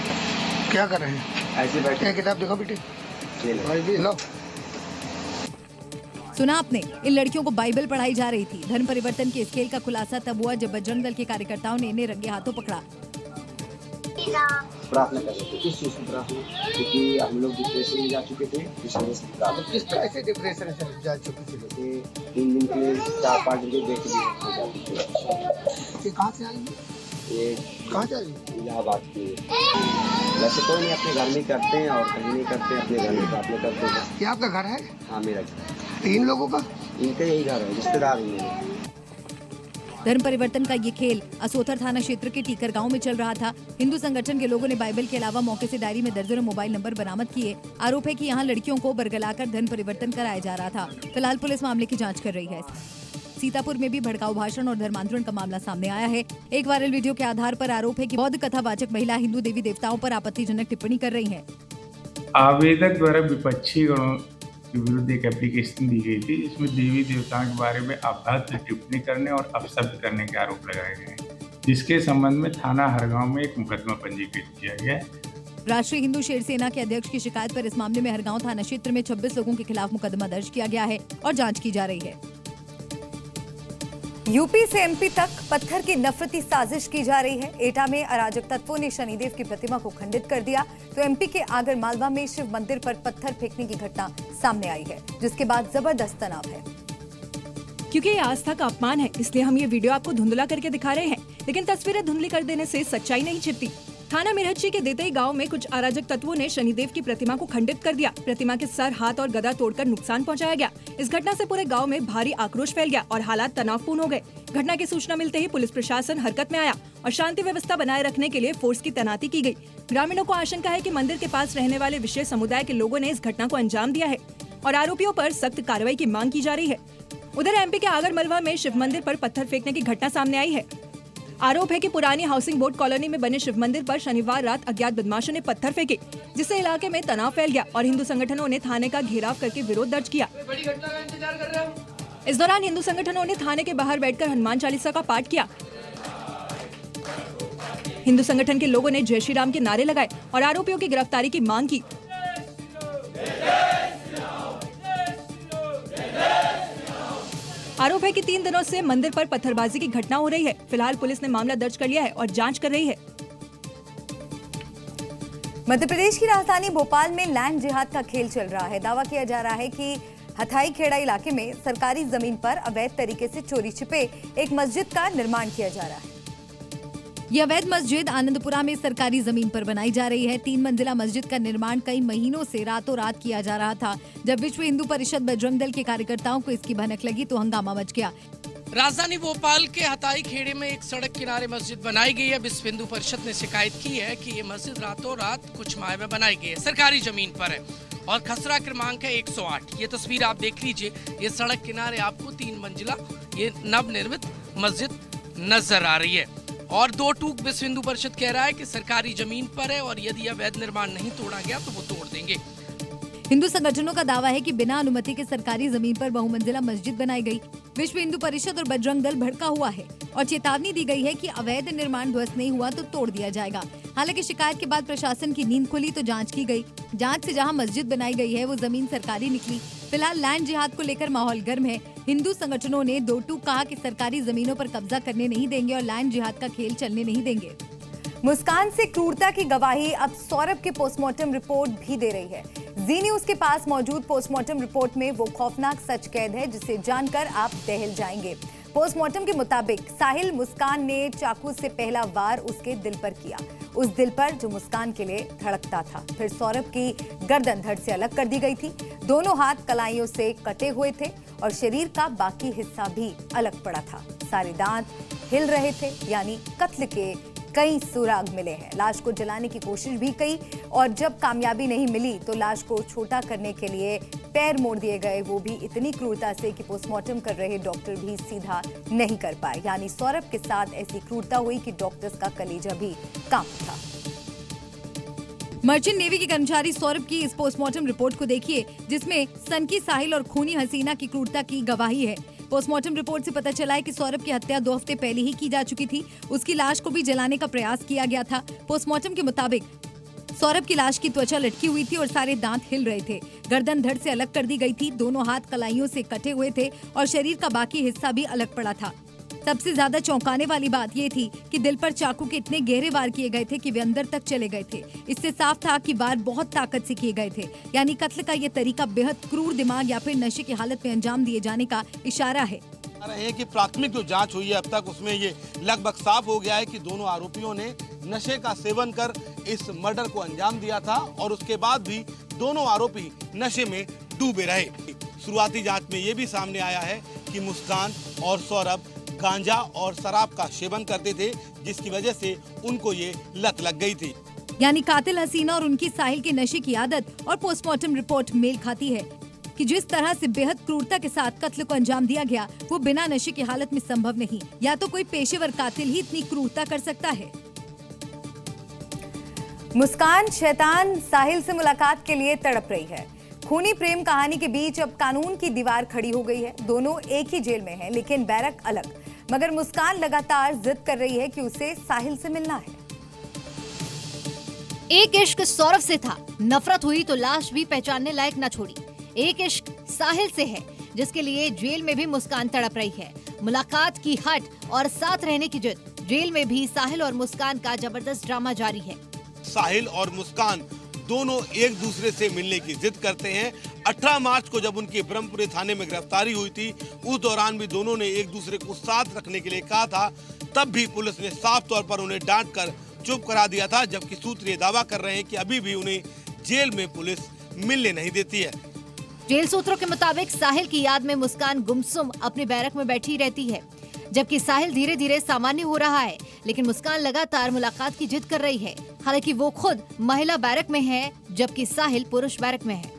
Speaker 17: क्या कर रहे हैं? ऐसे बैठे हैं। किताब देखो बेटी। लो।
Speaker 1: सुना आपने, इन लड़कियों को बाइबल पढ़ाई जा रही थी। धर्म परिवर्तन के इस खेल का खुलासा तब हुआ जब बजरंग दल के कार्यकर्ताओं ने इन्हें रंगे हाथों पकड़ा।
Speaker 18: प्रार्थना कर रहे थे। किस चीज़ की प्रार्थना? क्योंकि हम लोग डिप्रेशन में जा चुके थे, इस वजह से प्रार्थना।
Speaker 17: किस तरह से डिप्रेशन से जा चुके थे?
Speaker 18: जैसे 3 दिन के लिए 4-5 दिन के देख हो जाती थी।
Speaker 17: कहाँ से आई?
Speaker 18: ये
Speaker 17: कहाँ से आई?
Speaker 18: इलाहाबाद की। वैसे कोई नहीं, अपने घर में करते हैं और कहीं नहीं करते, अपने घर में प्रार्थना करते हैं।
Speaker 17: क्या आपका घर है?
Speaker 18: हाँ, मेरा घर।
Speaker 17: इन लोगों का?
Speaker 18: इनका यही घर है, रिश्तेदार ही मेरे।
Speaker 1: धर्म परिवर्तन का ये खेल असोथर थाना क्षेत्र के टीकर गांव में चल रहा था। हिंदू संगठन के लोगों ने बाइबल के अलावा मौके से डायरी में दर्जनों मोबाइल नंबर बरामद किए। आरोप है कि यहां लड़कियों को बरगलाकर धर्म परिवर्तन कराया जा रहा था। फिलहाल पुलिस मामले की जांच कर रही है। सीतापुर में भी भड़काऊ भाषण और धर्मांतरण का मामला सामने आया है। एक वायरल वीडियो के आधार पर आरोप है कि बौद्ध कथावाचक महिला हिंदू देवी देवताओं पर आपत्तिजनक टिप्पणी कर रही है।
Speaker 19: आवेदक द्वारा विपक्षी गणों के विरुद्ध एक एप्लीकेशन दी गई थी, जिसमें देवी देवताओं के बारे में अभद्र टिप्पणी करने और अपशब्द करने के आरोप लगाए गए हैं, जिसके संबंध में थाना हरगांव में एक मुकदमा पंजीकृत किया गया है।
Speaker 1: राष्ट्रीय हिंदू शेर सेना के अध्यक्ष की शिकायत पर इस मामले में हरगांव थाना क्षेत्र में 26 लोगों के खिलाफ मुकदमा दर्ज किया गया है और जांच की जा रही है।
Speaker 13: यूपी से एमपी तक पत्थर की नफरती साजिश की जा रही है। एटा में अराजक तत्वों ने शनिदेव की प्रतिमा को खंडित कर दिया, तो एमपी के आगर मालवा में शिव मंदिर पर पत्थर फेंकने की घटना सामने आई है, जिसके बाद जबरदस्त तनाव है।
Speaker 12: क्योंकि ये आस्था का अपमान है, इसलिए हम ये वीडियो आपको धुंधला करके दिखा रहे हैं, लेकिन तस्वीरें धुंधली कर देने से सच्चाई नहीं छिपती। थाना मिरहच्ची के देतई गांव में कुछ अराजक तत्वों ने शनिदेव की प्रतिमा को खंडित कर दिया। प्रतिमा के सर, हाथ और गदा तोड़कर नुकसान पहुंचाया गया। इस घटना से पूरे गांव में भारी आक्रोश फैल गया और हालात तनावपूर्ण हो गए। घटना की सूचना मिलते ही पुलिस प्रशासन हरकत में आया और शांति व्यवस्था बनाए रखने के लिए फोर्स की तैनाती की गई। ग्रामीणों को आशंका है कि मंदिर के पास रहने वाले विशेष समुदाय के लोगों ने इस घटना को अंजाम दिया है और आरोपियों पर सख्त कार्रवाई की मांग की जा रही है। उधर एमपी के आगर मालवा में शिव मंदिर पर पत्थर फेंकने की घटना सामने आई है। आरोप है कि पुरानी हाउसिंग बोर्ड कॉलोनी में बने शिव मंदिर पर शनिवार रात अज्ञात बदमाशों ने पत्थर फेंके, जिससे इलाके में तनाव फैल गया और हिंदू संगठनों ने थाने का घेराव करके विरोध दर्ज किया। इस दौरान हिंदू संगठनों ने थाने के बाहर बैठकर हनुमान चालीसा का पाठ किया। हिंदू संगठन के लोगों ने जय श्री राम के नारे लगाए और आरोपियों की गिरफ्तारी की मांग की। आरोप है कि 3 दिनों से मंदिर पर पत्थरबाजी की घटना हो रही है। फिलहाल पुलिस ने मामला दर्ज कर लिया है और जांच कर रही है।
Speaker 13: मध्य प्रदेश की राजधानी भोपाल में लैंड जिहाद का खेल चल रहा है। दावा किया जा रहा है कि हथाई खेड़ा इलाके में सरकारी जमीन पर अवैध तरीके से चोरी छिपे एक मस्जिद का निर्माण किया जा रहा है।
Speaker 1: ये अवैध मस्जिद आनंदपुरा में सरकारी जमीन पर बनाई जा रही है। 3 मंजिला मस्जिद का निर्माण कई महीनों से रातों रात किया जा रहा था। जब विश्व हिंदू परिषद बजरंग दल के कार्यकर्ताओं को इसकी भनक लगी तो हंगामा मच गया।
Speaker 20: राजधानी भोपाल के हथाई खेड़े में एक सड़क किनारे मस्जिद बनाई गई है। विश्व हिंदू परिषद ने शिकायत की है कि ये मस्जिद रातों रात कुछ माह में बनाई गई है, सरकारी जमीन पर है और खसरा क्रमांक है 108। ये तस्वीर आप देख लीजिए। ये सड़क किनारे आपको 3 मंजिला ये नवनिर्मित मस्जिद नजर आ रही है और 2 टूक विश्व हिंदू परिषद कह रहा है कि सरकारी जमीन पर है और यदि अवैध निर्माण नहीं तोड़ा गया तो वो तोड़ देंगे।
Speaker 1: हिंदू संगठनों का दावा है कि बिना अनुमति के सरकारी जमीन पर बहुमंजिला मस्जिद बनाई गई। विश्व हिंदू परिषद और बजरंग दल भड़का हुआ है और चेतावनी दी गई है कि अवैध निर्माण ध्वस्त नहीं हुआ तो तोड़ दिया जाएगा। हालांकि शिकायत के बाद प्रशासन की नींद खुली तो जांच की गई। जांच से जहां मस्जिद बनाई गई है वो जमीन सरकारी निकली। फिलहाल लैंड जिहाद को लेकर माहौल गर्म है। हिंदू संगठनों ने 2 टूक कहा कि सरकारी जमीनों पर कब्जा करने नहीं देंगे और लैंड जिहाद का खेल चलने नहीं देंगे।
Speaker 13: मुस्कान से क्रूरता की गवाही अब सौरभ की पोस्टमार्टम रिपोर्ट भी दे रही है। जी न्यूज के पास मौजूद पोस्टमार्टम रिपोर्ट में वो खौफनाक सच कैद है जिसे जानकर आप दहल जाएंगे। पोस्टमार्टम के मुताबिक साहिल मुस्कान ने चाकू से पहला वार उसके दिल पर किया, उस दिल पर जो मुस्कान के लिए धड़कता था। फिर सौरभ की गर्दन धड़ से अलग कर दी गई थी। दोनों हाथ कलाइयों से कटे हुए थे और शरीर का बाकी हिस्सा भी अलग पड़ा था। सारे दांत हिल रहे थे, यानी कत्ल के कई सुराग मिले हैं। लाश को जलाने की कोशिश भी की और जब कामयाबी नहीं मिली तो लाश को छोटा करने के लिए पैर मोड़ दिए गए, वो भी इतनी क्रूरता से कि पोस्टमार्टम कर रहे डॉक्टर भी सीधा नहीं कर पाए। यानी सौरभ के साथ ऐसी क्रूरता हुई कि डॉक्टर्स का कलेजा भी कांप उठा।
Speaker 1: मर्चेंट नेवी के कर्मचारी सौरभ की इस पोस्टमार्टम रिपोर्ट को देखिए, जिसमें सनकी साहिल और खूनी हसीना की क्रूरता की गवाही है। पोस्टमार्टम रिपोर्ट से पता चला है कि सौरभ की हत्या 2 हफ्ते पहले ही की जा चुकी थी। उसकी लाश को भी जलाने का प्रयास किया गया था। पोस्टमार्टम के मुताबिक सौरभ की लाश की त्वचा लटकी हुई थी और सारे दांत हिल रहे थे। गर्दन धड़ से अलग कर दी गई थी। दोनों हाथ कलाइयों से कटे हुए थे और शरीर का बाकी हिस्सा भी अलग पड़ा था। सबसे ज्यादा चौंकाने वाली बात ये थी कि दिल पर चाकू के इतने गहरे वार किए गए थे कि वे अंदर तक चले गए थे। इससे साफ था कि वार बहुत ताकत से किए गए थे, यानी कत्ल का ये तरीका बेहद क्रूर दिमाग या फिर नशे की हालत में अंजाम दिए जाने का इशारा है।
Speaker 3: रहे हैं कि प्राथमिक जो जांच हुई है अब तक उसमें ये लगभग साफ हो गया है कि दोनों आरोपियों ने नशे का सेवन कर इस मर्डर को अंजाम दिया था और उसके बाद भी दोनों आरोपी नशे में डूबे रहे। शुरुआती जांच में ये भी सामने आया है कि मुस्कान और सौरभ गांजा और शराब का सेवन करते थे, जिसकी वजह से उनको ये लत लग गई थी।
Speaker 1: यानी कातिल हसीना और उनकी साहिल की नशे की आदत और पोस्टमार्टम रिपोर्ट मेल खाती है कि जिस तरह से बेहद क्रूरता के साथ कत्ल को अंजाम दिया गया वो बिना नशे की हालत में संभव नहीं। या तो कोई पेशेवर कातिल ही इतनी क्रूरता कर सकता है।
Speaker 13: मुस्कान शैतान साहिल से मुलाकात के लिए तड़प रही है। खूनी प्रेम कहानी के बीच अब कानून की दीवार खड़ी हो गई है। दोनों एक ही जेल में हैं, लेकिन बैरक अलग। मगर मुस्कान लगातार जिद कर रही है कि उसे साहिल से मिलना है।
Speaker 21: एक इश्क सौरभ से था, नफरत हुई तो लाश भी पहचानने लायक न छोड़ी। एक इश्क साहिल से है, जिसके लिए जेल में भी मुस्कान तड़प रही है। मुलाकात की हट और साथ रहने की जिद। जेल में भी साहिल और मुस्कान का जबरदस्त ड्रामा जारी है।
Speaker 3: साहिल और मुस्कान दोनों एक दूसरे से मिलने की जिद करते हैं। 18 मार्च को जब उनकी ब्रह्मपुरी थाने में गिरफ्तारी हुई थी, उस दौरान भी दोनों ने एक दूसरे को साथ रखने के लिए कहा था। तब भी पुलिस ने साफ तौर पर उन्हें डांट कर चुप करा दिया था, जबकि सूत्र ये दावा कर रहे हैं कि अभी भी उन्हें जेल में पुलिस मिलने नहीं देती है।
Speaker 21: जेल सूत्रों के मुताबिक साहिल की याद में मुस्कान गुमसुम अपने बैरक में बैठी रहती है, जबकि साहिल धीरे धीरे सामान्य हो रहा है। लेकिन मुस्कान लगातार मुलाकात की जिद कर रही है। हालांकि वो खुद महिला बैरक में है, जबकि साहिल पुरुष बैरक में है।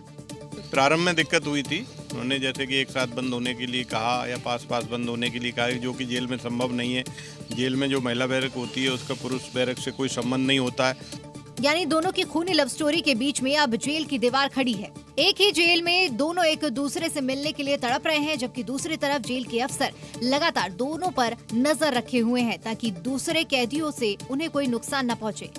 Speaker 22: प्रारंभ में दिक्कत हुई थी, उन्होंने जैसे कि एक साथ बंद होने के लिए कहा या पास बंद होने के लिए कहा, जो कि जेल में संभव नहीं है। जेल में जो महिला बैरक होती है उसका पुरुष बैरक से कोई संबंध नहीं होता है।
Speaker 21: यानी दोनों की खूनी लव स्टोरी के बीच में अब जेल की दीवार खड़ी है। एक ही जेल में दोनों एक दूसरे से मिलने के लिए तड़प रहे हैं, जबकि दूसरी तरफ जेल के अफसर लगातार दोनों पर नजर रखे हुए हैं ताकि दूसरे कैदियों से उन्हें कोई नुकसान न पहुंचे।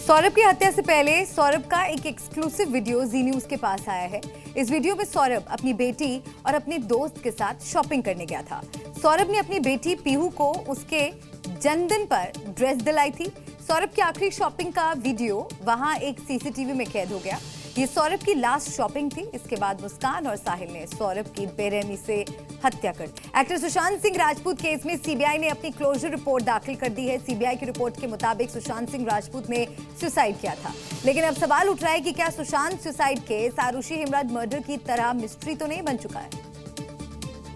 Speaker 13: सौरभ की हत्या से पहले सौरभ का एक एक्सक्लूसिव वीडियो जी न्यूज के पास आया है। इस वीडियो में सौरभ अपनी बेटी और अपने दोस्त के साथ शॉपिंग करने गया था। सौरभ ने अपनी बेटी पीहू को उसके जन्मदिन पर ड्रेस दिलाई थी। सौरभ की आखिरी शॉपिंग का वीडियो वहां एक सीसीटीवी में कैद हो गया। ये सौरभ की लास्ट शॉपिंग थी। इसके बाद मुस्कान और साहिल ने सौरभ की बेरहमी से हत्या कर दी। एक्टर सुशांत सिंह राजपूत केस में सीबीआई ने अपनी क्लोजर रिपोर्ट दाखिल कर दी है। सीबीआई की रिपोर्ट के मुताबिक सुशांत सिंह राजपूत ने सुसाइड किया था। लेकिन अब सवाल उठ रहा है कि क्या Sushant suicide case Aarushi Hemraj murder की तरह मिस्ट्री तो नहीं बन चुका है?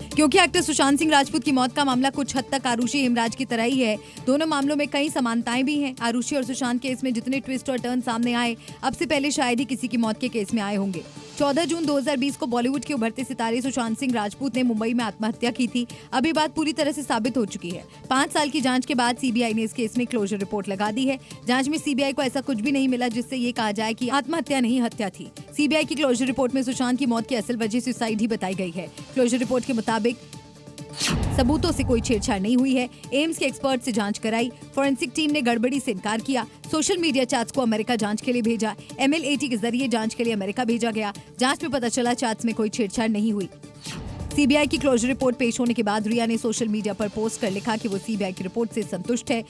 Speaker 1: क्योंकि एक्टर सुशांत सिंह राजपूत की मौत का मामला कुछ हद तक आरुषि हेमराज की तरह ही है। दोनों मामलों में कई समानताएं भी हैं। आरुषि और सुशांत केस में जितने ट्विस्ट और टर्न सामने आए, अब से पहले शायद ही किसी की मौत के केस में आए होंगे। 14 जून 2020 को बॉलीवुड के उभरते सितारे सुशांत सिंह राजपूत ने मुंबई में आत्महत्या की थी। अब ये बात पूरी तरह से साबित हो चुकी है। 5 साल की जांच के बाद सीबीआई ने इस केस में क्लोजर रिपोर्ट लगा दी है। जांच में सीबीआई को ऐसा कुछ भी नहीं मिला जिससे ये कहा जाए कि आत्महत्या नहीं हत्या थी। सीबीआई की क्लोजर रिपोर्ट में सुशांत की मौत की असल वजह सुसाइड ही बताई गई है। क्लोजर रिपोर्ट के मुताबिक सबूतों से कोई छेड़छाड़ नहीं हुई है। एम्स के एक्सपर्ट से जांच कराई। फॉरेंसिक टीम ने गड़बड़ी से इनकार किया। सोशल मीडिया चैट्स को अमेरिका जांच के लिए भेजा। MLAT के जरिए जांच के लिए अमेरिका भेजा गया। जांच में पता चला चैट्स में कोई छेड़छाड़ नहीं हुई। सीबीआई की क्लोजर रिपोर्ट पेश होने के बाद रिया ने सोशल मीडिया पर पोस्ट कर लिखा कि वो सीबीआई की रिपोर्ट से संतुष्ट है।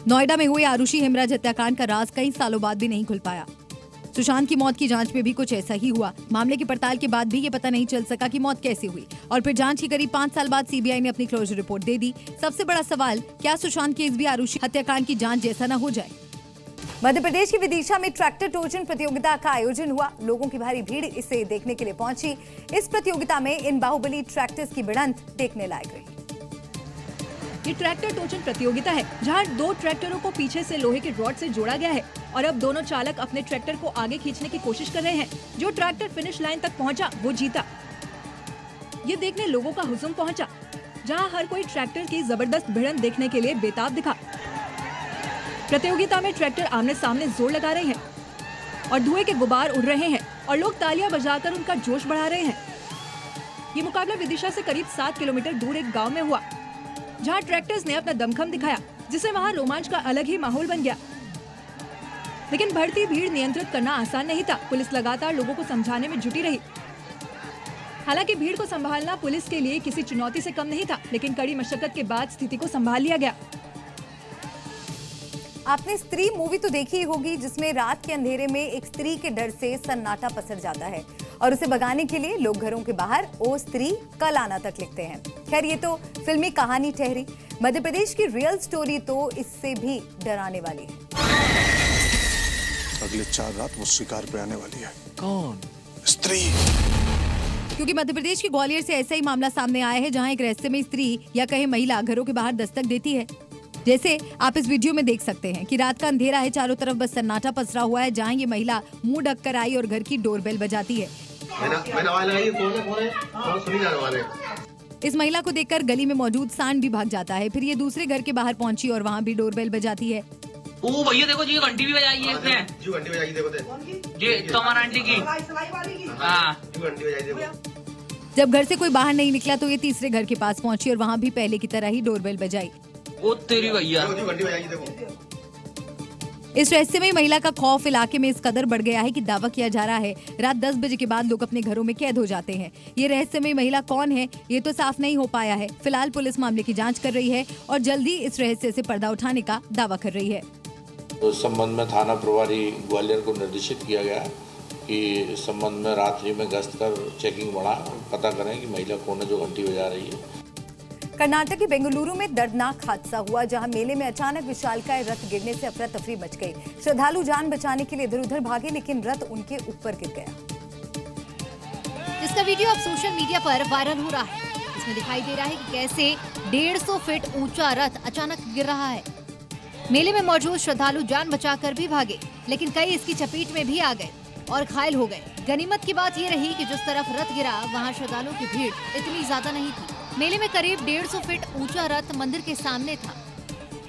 Speaker 1: नोएडा में हुए आरुषि हेमराज हत्याकांड का राज कई सालों बाद भी नहीं खुल पाया। सुशांत की मौत की जांच में भी कुछ ऐसा ही हुआ। मामले की पड़ताल के बाद भी ये पता नहीं चल सका कि मौत कैसे हुई। और फिर जांच की करीब 5 साल बाद सीबीआई ने अपनी क्लोजर रिपोर्ट दे दी। सबसे बड़ा सवाल, क्या सुशांत केस भी आरुषि हत्याकांड की जांच जैसा न हो जाए?
Speaker 13: मध्य प्रदेश की विदिशा में ट्रैक्टर टोचन प्रतियोगिता का आयोजन हुआ। लोगों की भारी भीड़ इसे देखने के लिए पहुंची। इस प्रतियोगिता में इन बाहुबली ट्रैक्टर्स की भिड़ंत देखने लायक रही।
Speaker 12: ये ट्रैक्टर टोचन प्रतियोगिता है, जहां 2 ट्रैक्टरों को पीछे से लोहे के रॉड से जोड़ा गया है और अब दोनों चालक अपने ट्रैक्टर को आगे खींचने की कोशिश कर रहे हैं। जो ट्रैक्टर फिनिश लाइन तक पहुंचा वो जीता। ये देखने लोगों का हुजूम पहुंचा, जहां हर कोई ट्रैक्टर की जबरदस्त भिड़ंत देखने के लिए बेताब दिखा। प्रतियोगिता में ट्रैक्टर आमने सामने जोर लगा रहे हैं और धुएं के गुबार उड़ रहे हैं और लोग तालियां बजाकर उनका जोश बढ़ा रहे हैं। ये मुकाबला विदिशा से करीब 7 किलोमीटर दूर एक गाँव में हुआ, जहां ट्रैक्टर्स ने अपना दमखम दिखाया, जिससे वहां रोमांच का अलग ही माहौल बन गया। लेकिन बढ़ती भीड़ नियंत्रित करना आसान नहीं था। पुलिस लगातार लोगों को समझाने में जुटी रही। हालांकि भीड़ को संभालना पुलिस के लिए किसी चुनौती से कम नहीं था, लेकिन कड़ी मशक्कत के बाद स्थिति को संभाल लिया गया।
Speaker 13: आपने स्त्री मूवी तो देखी ही होगी, जिसमें रात के अंधेरे में एक स्त्री के डर से सन्नाटा पसर जाता है और उसे भगाने के लिए लोग घरों के बाहर ओ स्त्री कल आना तक लिखते हैं। खैर, ये तो फिल्मी कहानी ठहरी। मध्य प्रदेश की रियल स्टोरी तो इससे भी डराने वाली है।
Speaker 2: अगले 4 रात वो शिकार पे आने वाली है।
Speaker 13: कौन?
Speaker 2: स्त्री।
Speaker 1: क्योंकि मध्य प्रदेश के ग्वालियर से ऐसा ही मामला सामने आया है, जहां एक रहस्यमयी स्त्री या कहे महिला घरों के बाहर दस्तक देती है। जैसे आप इस वीडियो में देख सकते हैं कि रात का अंधेरा है, चारों तरफ बस सन्नाटा पसरा हुआ है, जहां ये महिला मुंह ढककर आई और घर की डोरबेल बजाती है। इस महिला को देखकर गली में मौजूद सांड भी भाग जाता है। फिर ये दूसरे घर के बाहर पहुंची और वहां भी डोरबेल बजाती है।
Speaker 4: ओ भैया देखो जी, घंटी भी बजाई है इसने। जी घंटी बजाई देखो जी, तो हमारा आंटी की। हां, घंटी बजाई देखो।
Speaker 1: जब घर से कोई बाहर नहीं निकला तो ये तीसरे घर के पास पहुंची और वहां भी पहले की तरह ही डोरबेल बजाई।
Speaker 4: ओ तेरी भैया।
Speaker 1: इस रहस्यमयी महिला का खौफ इलाके में इस कदर बढ़ गया है कि दावा किया जा रहा है रात 10 बजे के बाद लोग अपने घरों में कैद हो जाते हैं। ये रहस्यमयी महिला कौन है, ये तो साफ नहीं हो पाया है। फिलहाल पुलिस मामले की जांच कर रही है और जल्द ही इस रहस्य से पर्दा उठाने का दावा कर रही है।
Speaker 23: तो इस संबंध में थाना प्रभारी ग्वालियर को निर्देशित किया गया कि इस संबंध में रात्रि में गश्त कर चेकिंग बढ़ा, पता करें कि महिला कौन है जो घंटी बजा रही है।
Speaker 13: कर्नाटक के बेंगलुरु में दर्दनाक हादसा हुआ, जहां मेले में अचानक विशालकाय रथ गिरने से अफरा तफरी मच गई। श्रद्धालु जान बचाने के लिए इधर उधर भागे, लेकिन रथ उनके ऊपर गिर गया।
Speaker 21: जिसका वीडियो अब सोशल मीडिया पर वायरल हो रहा है। इसमें दिखाई दे रहा है कि कैसे 150 फीट ऊंचा रथ अचानक गिर रहा है। मेले में मौजूद श्रद्धालु जान बचाकर भी भागे, लेकिन कई इसकी चपेट में भी आ गए और घायल हो गए। गनीमत की बात ये रही कि जिस तरफ रथ गिरा वहाँ श्रद्धालुओं की भीड़ इतनी ज्यादा नहीं थी। मेले में करीब 150 फीट ऊंचा रथ मंदिर के सामने था।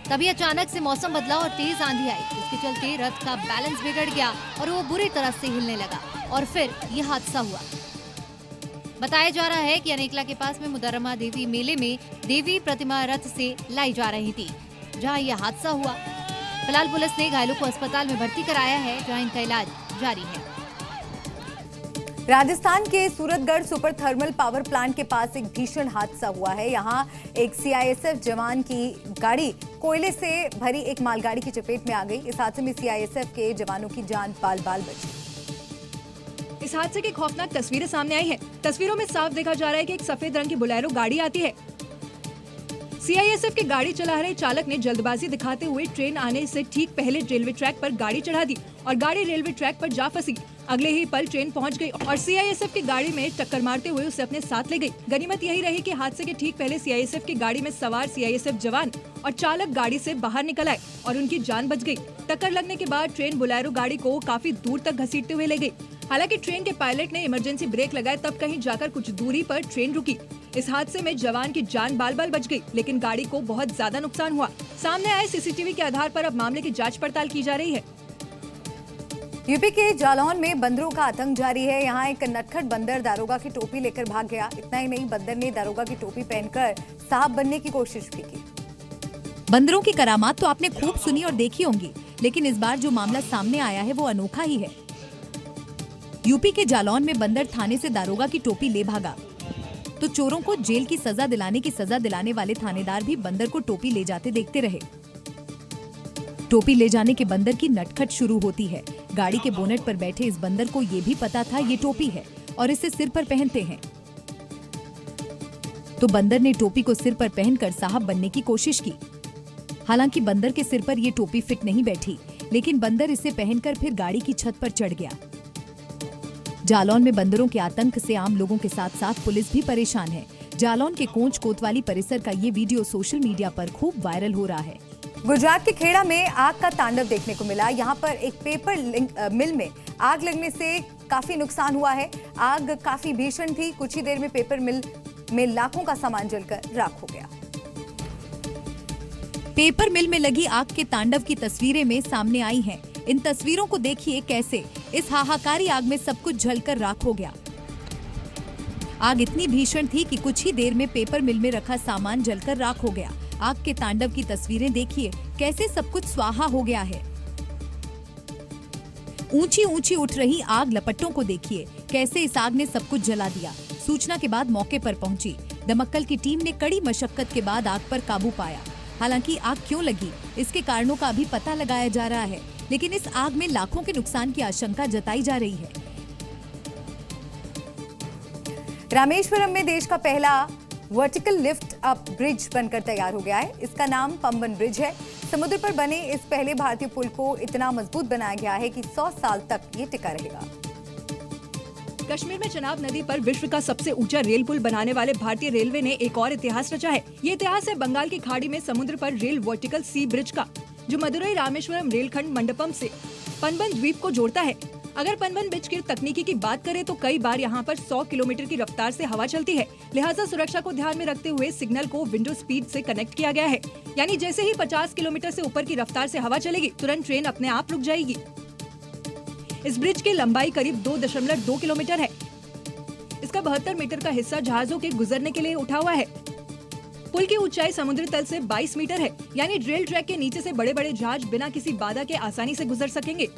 Speaker 21: तभी अचानक से मौसम बदला और तेज आंधी आई, जिसके चलते रथ का बैलेंस बिगड़ गया और वो बुरी तरह से हिलने लगा और फिर ये हादसा हुआ। बताया जा रहा है कि अनेकला के पास में मुदर्रमा देवी मेले में देवी प्रतिमा रथ से लाई जा रही थी, जहाँ यह हादसा हुआ। फिलहाल पुलिस ने घायलों को अस्पताल में भर्ती कराया है, जहाँ इनका इलाज जारी है।
Speaker 13: राजस्थान के Suratgarh super thermal power plant के पास एक भीषण हादसा हुआ है। यहाँ एक सीआईएसएफ जवान की गाड़ी कोयले से भरी एक मालगाड़ी की चपेट में आ गई। इस हादसे में सीआईएसएफ के जवानों की जान बाल बाल बची।
Speaker 12: इस हादसे की खौफनाक तस्वीरें सामने आई हैं। तस्वीरों में साफ देखा जा रहा है कि एक सफेद रंग की बोलेरो गाड़ी आती है। सीआईएसएफ की गाड़ी चला रहे चालक ने जल्दबाजी दिखाते हुए ट्रेन आने से ठीक पहले रेलवे ट्रैक पर गाड़ी चढ़ा दी और गाड़ी रेलवे ट्रैक पर जा फंसी। अगले ही पल ट्रेन पहुंच गई और सीआईएसएफ की गाड़ी में टक्कर मारते हुए उसे अपने साथ ले गई। गनीमत यही रही कि हादसे के ठीक पहले सीआईएसएफ की गाड़ी में सवार सीआईएसएफ जवान और चालक गाड़ी से बाहर निकल आए और उनकी जान बच गई। टक्कर लगने के बाद ट्रेन बोलेरो गाड़ी को काफी दूर तक घसीटते हुए ले गई। हालांकि ट्रेन के पायलट ने इमरजेंसी ब्रेक लगाए, तब कहीं जाकर कुछ दूरी पर ट्रेन रुकी। इस हादसे में जवान की जान बाल बाल बच गई, लेकिन गाड़ी को बहुत ज्यादा नुकसान हुआ। सामने आए सीसीटीवी के आधार पर अब मामले की जांच पड़ताल की जा रही है।
Speaker 13: यूपी के जालौन में बंदरों का आतंक जारी है। यहाँ एक नटखट बंदर दारोगा की टोपी लेकर भाग गया। इतना ही नहीं, बंदर ने दारोगा की टोपी पहनकर साहब बनने की कोशिश भी की।
Speaker 1: बंदरों की करामात तो आपने खूब सुनी और देखी होंगी, लेकिन इस बार जो मामला सामने आया है वो अनोखा ही है। यूपी के जालौन में बंदर थाने से दारोगा की टोपी ले भागा, तो चोरों को जेल की सजा दिलाने वाले थानेदार भी बंदर को टोपी ले जाते देखते रहे। टोपी ले जाने के बंदर की नटखट शुरू होती है। गाड़ी के बोनेट पर बैठे इस बंदर को ये भी पता था ये टोपी है और इसे सिर पर पहनते हैं, तो बंदर ने टोपी को सिर पर पहनकर साहब बनने की कोशिश की। हालांकि बंदर के सिर पर ये टोपी फिट नहीं बैठी, लेकिन बंदर इसे पहनकर फिर गाड़ी की छत पर चढ़ गया। जालौन में बंदरों के आतंक से आम लोगों के साथ साथ पुलिस भी परेशान है। जालौन के कोंच कोतवाली परिसर का ये वीडियो सोशल मीडिया पर खूब वायरल हो रहा है।
Speaker 13: गुजरात के खेड़ा में आग का तांडव देखने को मिला। यहाँ पर एक पेपर मिल में आग लगने से काफी नुकसान हुआ है। आग काफी भीषण थी। कुछ ही देर में पेपर मिल में लाखों का सामान जलकर राख हो गया।
Speaker 1: पेपर मिल में लगी आग के तांडव की तस्वीरें में सामने आई हैं। इन तस्वीरों को देखिए कैसे इस हाहाकारी आग में सब कुछ जलकर राख हो गया। आग इतनी भीषण थी कि कुछ ही देर में पेपर मिल में रखा सामान जलकर राख हो गया। आग के तांडव की तस्वीरें देखिए कैसे सब कुछ स्वाहा हो गया है। ऊंची ऊंची उठ रही आग लपटों को देखिए कैसे इस आग ने सब कुछ जला दिया। सूचना के बाद मौके पर पहुंची दमक्कल की टीम ने कड़ी मशक्कत के बाद आग पर काबू पाया। हालांकि आग क्यों लगी, इसके कारणों का अभी पता लगाया जा रहा है, लेकिन इस आग में लाखों के नुकसान की आशंका जताई जा रही है।
Speaker 13: रामेश्वरम में देश का पहला वर्टिकल लिफ्ट अप ब्रिज बनकर तैयार हो गया है। इसका नाम पंबन ब्रिज है। समुद्र पर बने इस पहले भारतीय पुल को इतना मजबूत बनाया गया है कि 100 साल तक ये टिका रहेगा।
Speaker 12: कश्मीर में चनाब नदी पर विश्व का सबसे ऊंचा रेल पुल बनाने वाले भारतीय रेलवे ने एक और इतिहास रचा है। ये इतिहास है बंगाल की खाड़ी में समुद्र पर रेल वर्टिकल सी ब्रिज का, जो मदुरई रामेश्वरम रेलखंड मंडपम से पनबन द्वीप को जोड़ता है। अगर पनबन ब्रिज की तकनीकी की बात करें तो कई बार यहाँ पर 100 किलोमीटर की रफ्तार से हवा चलती है। लिहाजा सुरक्षा को ध्यान में रखते हुए सिग्नल को विंडो स्पीड से कनेक्ट किया गया है। यानी जैसे ही 50 किलोमीटर से ऊपर की रफ्तार से हवा चलेगी, तुरंत ट्रेन अपने आप रुक जाएगी। इस ब्रिज की लंबाई करीब 2.2 किलोमीटर है। इसका 72 मीटर का हिस्सा जहाजों के गुजरने के लिए उठा हुआ है। पुल की ऊंचाई समुद्र तल से 22 मीटर है, यानी रेल ट्रैक के नीचे से बड़े बड़े जहाज बिना किसी बाधा के आसानी से गुजर सकेंगे।